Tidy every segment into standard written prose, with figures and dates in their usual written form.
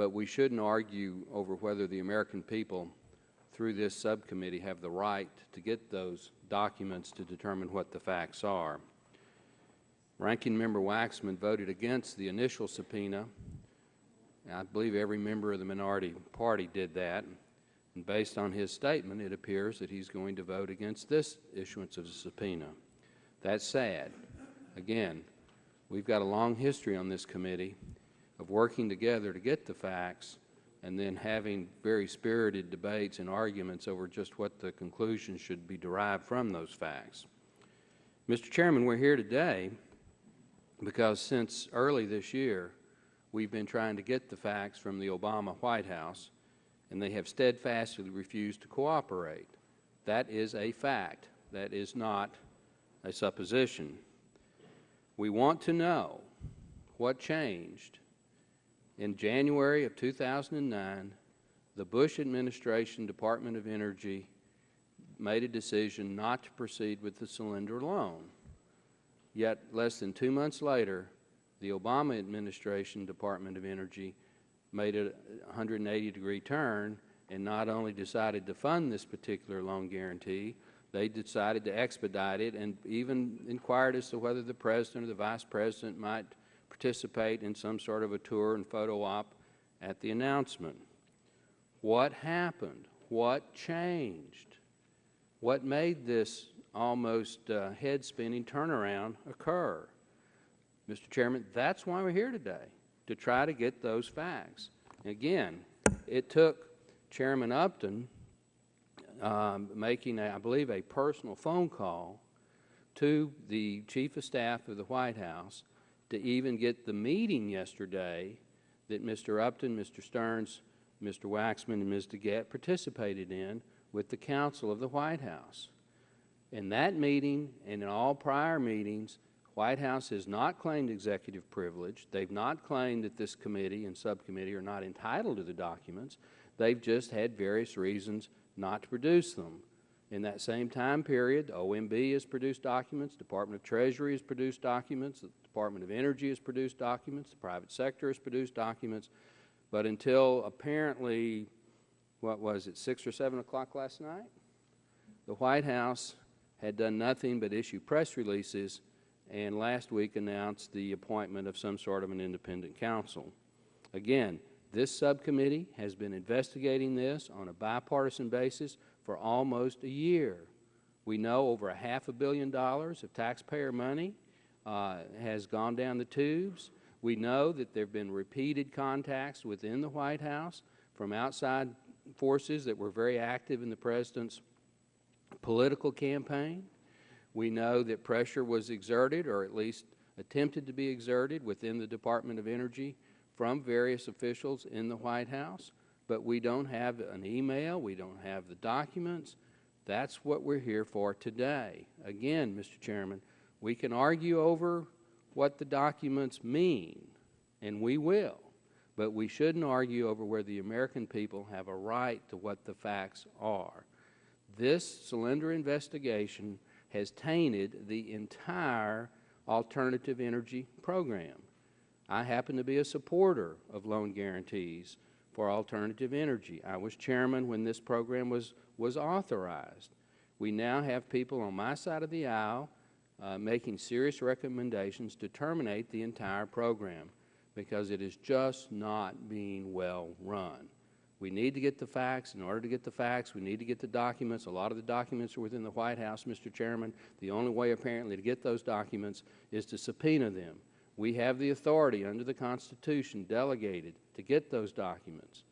but we shouldn't argue over whether the American people through this subcommittee have the right to get those documents to determine what the facts are. Ranking Member Waxman voted against the initial subpoena. I believe every member of the minority party did that. And based on his statement, it appears that he's going to vote against this issuance of a subpoena. That's sad. Again, we've got a long history on this committee of working together to get the facts and then having very spirited debates and arguments over just what the conclusions should be derived from those facts. Mr. Chairman, we're here today because since early this year, we've been trying to get the facts from the Obama White House, and they have steadfastly refused to cooperate. That is a fact. That is not a supposition. We want to know what changed. In January of 2009, the Bush administration Department of Energy made a decision not to proceed with the Solyndra loan. Yet less than 2 months later, the Obama administration Department of Energy made a 180-degree turn and not only decided to fund this particular loan guarantee, they decided to expedite it and even inquired as to whether the President or the Vice President might participate in some sort of a tour and photo op at the announcement. What happened? What changed? What made this almost head-spinning turnaround occur? Mr. Chairman, that's why we're here today, to try to get those facts. Again, it took Chairman Upton making, I believe, a personal phone call to the Chief of Staff of the White House to even get the meeting yesterday that Mr. Upton, Mr. Stearns, Mr. Waxman, and Ms. DeGette participated in with the Counsel of the White House. In that meeting and in all prior meetings, White House has not claimed executive privilege. They've not claimed that this committee and subcommittee are not entitled to the documents. They've just had various reasons not to produce them. In that same time period, the OMB has produced documents, Department of Treasury has produced documents, the Department of Energy has produced documents, the private sector has produced documents, but until apparently, what was it, 6 or 7 o'clock last night, the White House had done nothing but issue press releases and last week announced the appointment of some sort of an independent counsel. Again, this subcommittee has been investigating this on a bipartisan basis for almost a year. We know over $500 million of taxpayer money has gone down the tubes. We know that there have been repeated contacts within the White House from outside forces that were very active in the President's political campaign. We know that pressure was exerted, or at least attempted to be exerted, within the Department of Energy from various officials in the White House, but we don't have an email, we don't have the documents. That's what we're here for today. Again, Mr. Chairman, we can argue over what the documents mean, and we will, but we shouldn't argue over where the American people have a right to what the facts are. This Solyndra investigation has tainted the entire alternative energy program. I happen to be a supporter of loan guarantees for alternative energy. I was chairman when this program was authorized. We now have people on my side of the aisle making serious recommendations to terminate the entire program because it is just not being well run. We need to get the facts. In order to get the facts, we need to get the documents. A lot of the documents are within the White House, Mr. Chairman. The only way apparently to get those documents is to subpoena them. We have the authority under the Constitution delegated to get those documents.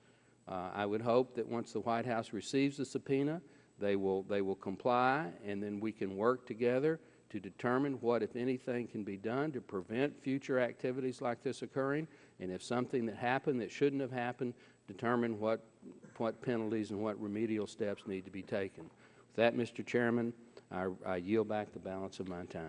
I would hope that once the White House receives the subpoena, they will comply, and then we can work together to determine what, if anything, can be done to prevent future activities like this occurring, and if something that happened that shouldn't have happened, determine what penalties and what remedial steps need to be taken. With that, Mr. Chairman, I yield back the balance of my time.